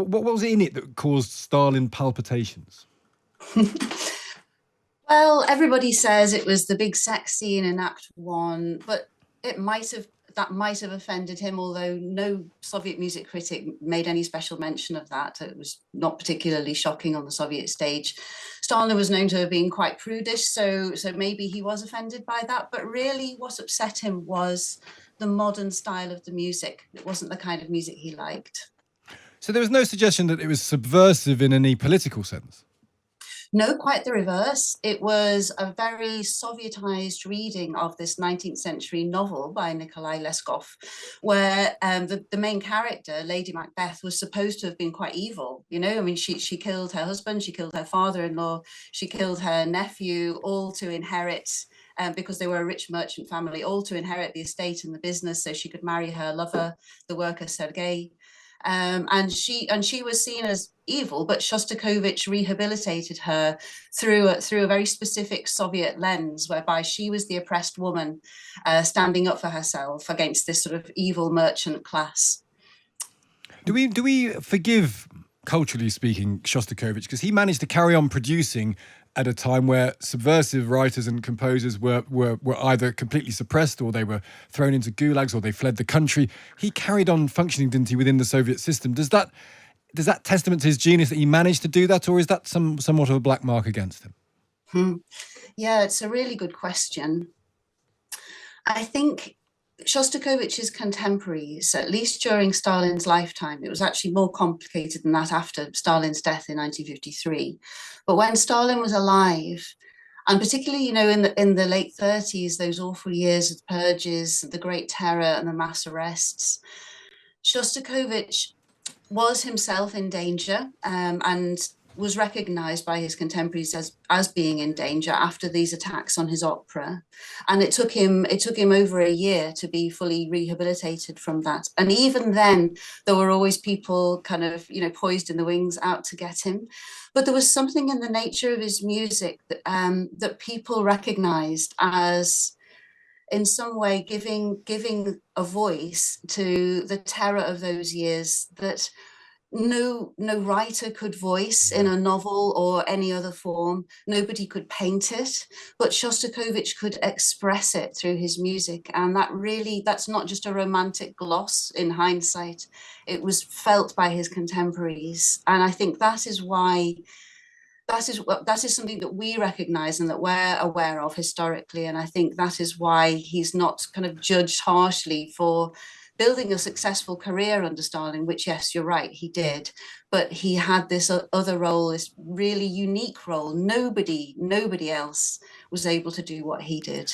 What was it in it that caused Stalin palpitations? Well, everybody says it was the big sex scene in Act One, but that might have offended him, although no Soviet music critic made any special mention of that. It was not particularly shocking on the Soviet stage. Stalin was known to have been quite prudish, so maybe he was offended by that. But really, what upset him was the modern style of the music. It wasn't the kind of music he liked. So there was no suggestion that it was subversive in any political sense? No, quite the reverse. It was a very Sovietized reading of this 19th century novel by Nikolai Leskov, where the main character, Lady Macbeth, was supposed to have been quite evil. You know, I mean, she killed her husband, she killed her father-in-law, she killed her nephew, all to inherit because they were a rich merchant family, all to inherit the estate and the business so she could marry her lover, the worker Sergei. And she was seen as evil, but Shostakovich rehabilitated her through a very specific Soviet lens, whereby she was the oppressed woman standing up for herself against this sort of evil merchant class. Do we forgive, culturally speaking, Shostakovich, because he managed to carry on producing at a time where subversive writers and composers were either completely suppressed, or they were thrown into gulags, or they fled the country? He carried on functioning, didn't he, within the Soviet system? Does that testament to his genius that he managed to do that, or is that somewhat of a black mark against him? Yeah, it's a really good question. I think Shostakovich's contemporaries, at least during Stalin's lifetime, it was actually more complicated than that after Stalin's death in 1953. But when Stalin was alive, and particularly, you know, in the late 30s, those awful years of purges, the Great Terror and the mass arrests, Shostakovich was himself in danger and was recognized by his contemporaries as being in danger after these attacks on his opera. And it took him over a year to be fully rehabilitated from that. And even then, there were always people kind of, you know, poised in the wings out to get him. But there was something in the nature of his music that, that people recognized as in some way giving a voice to the terror of those years that no writer could voice in a novel or any other form. Nobody could paint it, but Shostakovich could express it through his music. And that's not just a romantic gloss in hindsight. It was felt by his contemporaries. And I think that is why that is something that we recognize and that we're aware of historically. And I think that is why he's not kind of judged harshly for building a successful career under Stalin, which, yes, you're right, he did. But he had this other role, this really unique role. Nobody else was able to do what he did.